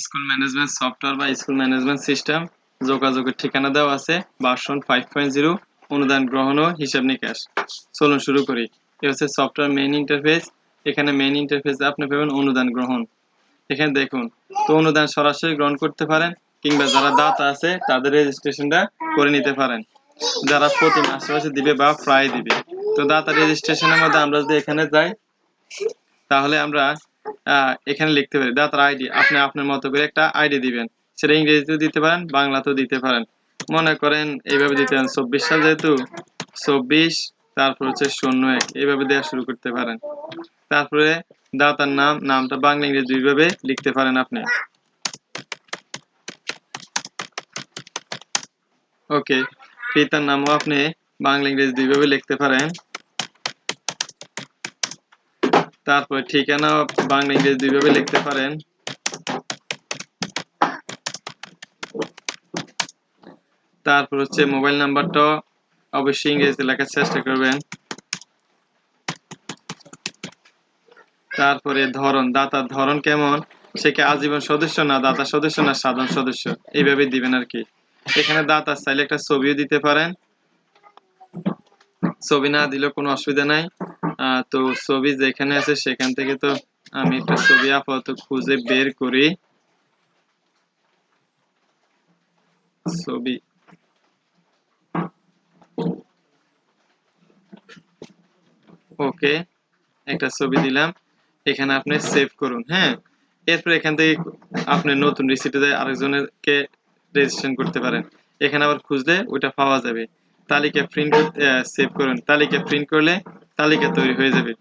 School management software বা school management system যোগাযোগের ঠিকানা দেওয়া আছে ভার্সন 5.0 অনুদান গ্রহণ ও হিসাব নিকাশ। চলুন শুরু করি। এ হচ্ছে সফটওয়্যার মেইন ইন্টারফেস। এখানে মেইন ইন্টারফেসে আপনি পাবেন অনুদান গ্রহণ। এখানে দেখুন তো অনুদান সরাসরি গ্রহণ করতে পারেন কিংবা যারা দাতা আছে তাদের রেজিস্ট্রেশনটা করে নিতে পারেন, যারা প্রতি মাসে মাসে দিবে বা প্রায় দিবে। তো দাতা রেজিস্ট্রেশনের মধ্যে আমরা যদি এখানে যাই তাহলে আমরা এখানে লিখতে পারি দাতার আইডি। আপনি আপনার মতো করে একটা আইডি দিবেন, সেটা ইংরেজিতেও দিতে পারেন বাংলাতেও দিতে পারেন। মনে করেন এইভাবে দিতে পারেন 24 সাল যেহেতু 24, তারপর হচ্ছে 01 এইভাবে দেওয়া শুরু করতে পারেন। তারপরে দাতার নামটা বাংলা ইংরেজি দুইভাবে লিখতে পারেন আপনি। ওকে, পিতার নামও আপনি বাংলা ইংরেজি দুইভাবে লিখতে পারেন। তারপরে ঠিকানা বাংলা ইংরেজি দুইভাবে লিখতে পারেন। তারপর হচ্ছে মোবাইল নাম্বারটা অবশ্যই ইংরেজিতে লেখার চেষ্টা করবেন। তারপরে ধরন, দাতার ধরন কেমন, সে কি আজীবন সদস্য না দাতা সদস্য না সাধারণ সদস্য, এইভাবে দিবেন আর কি। এখানে দাতার চাইলে একটা ছবিও দিতে পারেন, ছবি না দিলেও কোনো অসুবিধা নাই। তো ছবি যেখানে আছে সেখান থেকে তো আমি একটা ছবি আপাতত খুঁজে বের করি। ছবি ওকে, একটা ছবি দিলাম। এখানে আপনি সেভ করুন। হ্যাঁ, এরপর এখান থেকে আপনি নতুন রিসিপ্টে আরেকজনকে রেজিস্ট্রেশন করতে পারেন। এখানে আবার খুঁজলে ওইটা পাওয়া যাবে। তালিকা প্রিন্ট সেভ করুন, তালিকা প্রিন্ট করলে তালিকা তৈরি হয়ে যাবে।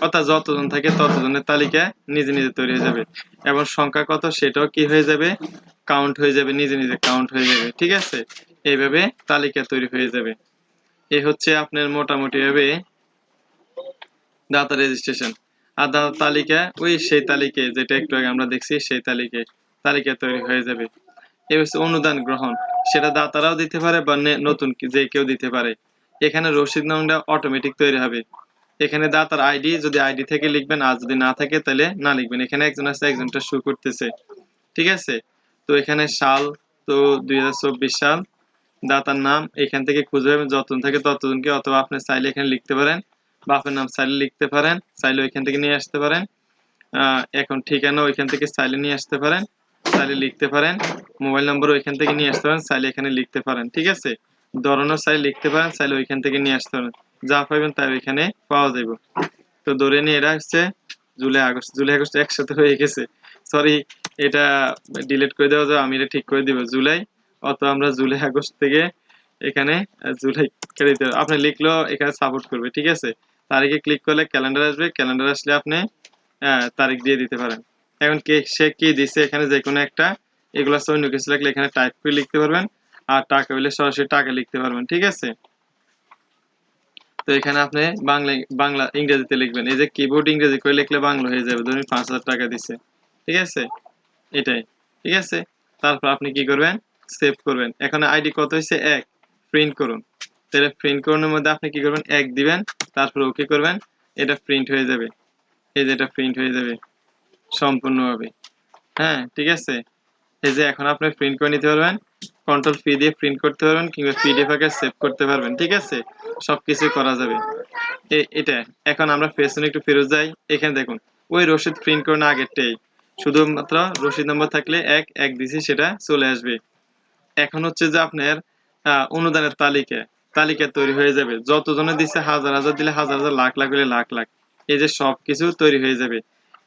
অর্থাৎ যতজন থাকে ততজনের তালিকা নিজে নিজে তৈরি হয়ে যাবে এবং সংখ্যা কত সেটাও কি হয়ে যাবে, কাউন্ট হয়ে যাবে, নিজে নিজে কাউন্ট হয়ে যাবে। ঠিক আছে, এইভাবে তালিকা তৈরি হয়ে যাবে। এই হচ্ছে আপনার মোটামুটি ভাবে দাতা রেজিস্ট্রেশন। আর দাতা তালিকা ওই সেই তালিকায় যেটা একটু আগে আমরা দেখছি সেই তালিকা তৈরি হয়ে যাবে। এই হচ্ছে অনুদান গ্রহণ, সেটা দাতারাও দিতে পারে বা নতুন যে কেউ দিতে পারে। এখানে রসিদ নংটা অটোমেটিক তৈরি হবে। এখানে দাতার আইডি যদি আইডি থেকে লিখবেন, আর যদি না থাকে তাহলে না লিখবেন। এখানে একজন আছে, একজনটা শো করতেছে। ঠিক আছে, তো এখানে সাল তো 2024 সাল, দাতার নাম এখান থেকে খুঁজে পাবেন, যতজন থাকে ততজনকে, অথবা আপনি চাইলে এখানে লিখতে পারেন বাপের নাম, চাইলে লিখতে পারেন, চাইলে ওইখান থেকে নিয়ে আসতে পারেন। এখন ঠিকানা ওইখান থেকে চাইলে নিয়ে আসতে পারেন, চাইলে লিখতে পারেন। মোবাইল নম্বর ওইখান থেকে নিয়ে আসতে পারেন, চাইলে এখানে লিখতে পারেন। ঠিক আছে, ধরনও চাইলে লিখতে পারেন, চাইলে ওইখান থেকে নিয়ে আসতে পারেন। যা পাইবেন তাই ওইখানে পাওয়া যাবে। তো ধরে নিয়ে এটা হচ্ছে জুলাই আগস্ট একসাথে হয়ে গেছে। সরি, এটা ডিলিট করে দেওয়া যাবে, আমি এটা ঠিক করে দিব জুলাই। অত আমরা জুলাই আগস্ট থেকে এখানে জুলাই কেটে দিতে হবে। আপনি লিখলেও এখানে সাপোর্ট করবে। ঠিক আছে, তারিখে ক্লিক করলে ক্যালেন্ডার আসবে, ক্যালেন্ডার আসলে আপনি তারিখ দিয়ে দিতে পারেন। এখন সে কি দিচ্ছে এখানে যে কোনো একটা, এগুলো অন্য কিছু লাগলে এখানে টাইপ করে লিখতে পারবেন, আর টাকা হইলে সরাসরি টাকা লিখতে পারবেন। ঠিক আছে, তো এখানে আপনি বাংলা ইংরেজিতে লিখবেন। এই যে কিবোর্ড ইংরেজি করে লিখলে বাংলা হয়ে যাবে। ধরুন 5,000 টাকা দিচ্ছে। ঠিক আছে, এটাই। ঠিক আছে, তারপর আপনি কি করবেন, সেভ করবেন। এখানে আইডি কত হয়েছে 1, প্রিন্ট করুন। তাহলে প্রিন্ট করানোর মধ্যে আপনি কি করবেন, 1 দিবেন, তারপর ওকে করবেন, এটা প্রিন্ট হয়ে যাবে। এই যে এটা প্রিন্ট হয়ে যাবে সম্পূর্ণভাবে। হ্যাঁ, ঠিক আছে, এই যে এখন আপনি প্রিন্ট করে নিতে পারবেন, কন্ট্রোল পি দিয়ে প্রিন্ট করতে পারবেন কিংবা পিডিএফ আকারে সেভ করতে পারবেন। ঠিক আছে, সবকিছু করা যাবে। এটা এখন আমরা পেছনে একটু ফেরত যাই। এখানে দেখুন ওই রসিদ প্রিন্ট করে না আগেরটাই, শুধুমাত্র রসিদ নম্বর থাকলে 1 দিছি সেটা চলে আসবে। এখন হচ্ছে যে আপনার অনুদানের তালিকা তৈরি হয়ে যাবে। যতজনে দিচ্ছে, হাজার হাজার দিলে হাজার হাজার, লাখ লাখ দিলে লাখ লাখ, এই যে সবকিছু তৈরি হয়ে যাবে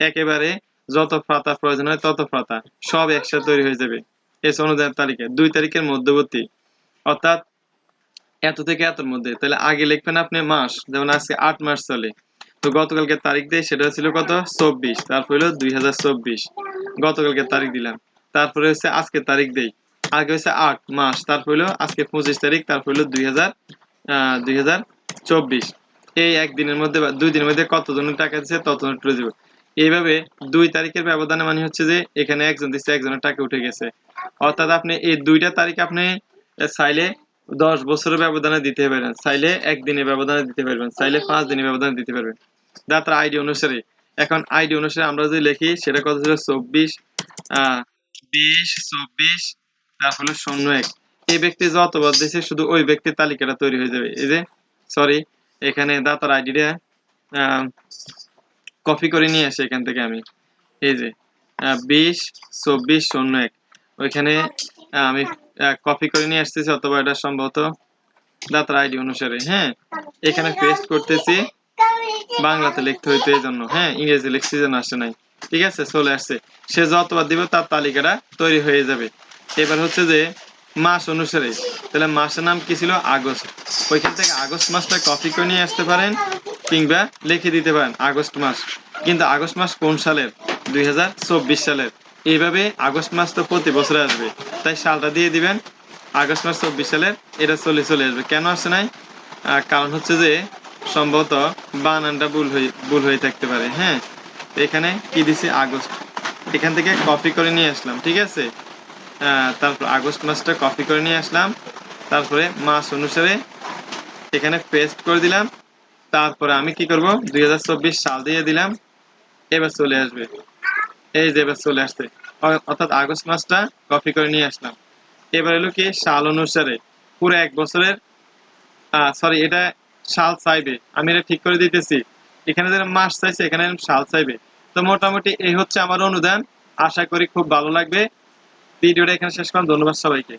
একেবারে। যত পাতা প্রয়োজন হয় তত পাতা সব একসাথে তৈরি হয়ে যাবে। এই অনুদানের তালিকা 2 তারিখের মধ্যবর্তী, অর্থাৎ এত থেকে এতর মধ্যে। তাহলে আগে লিখবেন আপনি মাস, যেমন আজকে 8 মাস চলে, তো গতকালকে তারিখ দেয়, সেটা ছিল কত 24, তারপর হলো 2024, গতকালকে তারিখ দিলাম। তারপরে হচ্ছে আজকে তারিখ দেই, আগে হচ্ছে 8 মাস, তারপর হলো আজকে 25 তারিখ, তারপর হলো 2024। এই একদিনের মধ্যে বা 2 দিনের মধ্যে কতজনের টাকা দিচ্ছে ততজনের টুরে দিব। এইভাবে 2 তারিখের ব্যবধানে মানে হচ্ছে যে এখানে একজন দিচ্ছে, একজনের টাকা উঠে গেছে। অর্থাৎ আপনি এই 2টা তারিখ আপনি চাইলে 10 বছরের ব্যবধানে দিতে পারবেন, চাইলে একদিনের ব্যবধানে দিতে পারবেন, চাইলে 5 দিনের ব্যবধানে দিতে পারবেন, দাতার আইডি অনুসারে। এখন আইডি অনুসারে আমরা যদি লিখি সেটা কত ছিল 24 20 24 তারপরে 01 এই ব্যক্তি যতবার দিয়েছে শুধু ওই ব্যক্তির তালিকাটা তৈরি হয়ে যাবে। এই যে সরি এখানে দাতার আইডিটা কপি করে নিয়ে আসি এখান থেকে আমি। এই যে 20 24 01 ওইখানে আমি কপি করে নিয়ে আসতেছি, অথবা এটা সম্ভবত দাতার আইডি অনুসারে। হ্যাঁ, এখানে পেস্ট করতেছি, বাংলাতে লিখতে হইতো এই জন্য। হ্যাঁ, ইংরেজি লিখছি যেন আসে নাই। ঠিক আছে, চলে আসছে। সে যতবার দিবে তার তালিকাটা তৈরি হয়ে যাবে। এবার হচ্ছে যে মাস অনুসারে, তাহলে মাসের নাম কি ছিল? আগস্ট। ওইখান থেকে আগস্ট মাসটা কপি করে নিয়ে আসতে পারেন, কিংবা লিখে দিতে পারেন আগস্ট মাস। কিন্তু আগস্ট মাস কোন সালের? 2024 সালের। এইভাবে আগস্ট মাস তো প্রতি বছরে আসবে, তাই সালটা দিয়ে দিবেন আগস্ট মাস 24 সালের। এটা চলে আসবে। কেন আসে নাই? কারণ হচ্ছে যে সম্ভবত বানানটা ভুল হয়ে থাকতে পারে। হ্যাঁ, এখানে কি দিছি? আগস্ট। এখান থেকে কপি করে নিয়ে আসলাম। ঠিক আছে, তারপর আগস্ট মাসটা কপি করে নিয়ে আসলাম, তারপরে মাস অনুসারে এখানে পেস্ট করে দিলাম। তারপরে আমি কি করব? 2024 সাল দিয়ে দিলাম। এবার চলে আসবে। এই যে এবার চলে আসছে, অর্থাৎ আগস্ট মাসটা কপি করে নিয়ে আসলাম। এবার হলো কি সাল অনুসারে পুরো এক বছরের, সরি এটা সাল চাইবে, আমি এটা ঠিক করে দিতেছি। এখানে যারা মাস চাইছে এখানে সাল চাইবে। তো মোটামুটি এই হচ্ছে আমার অনুদান। আশা করি খুব ভালো লাগবে। ভিডিওটা এখানে শেষ করলাম। ধন্যবাদ সবাইকে।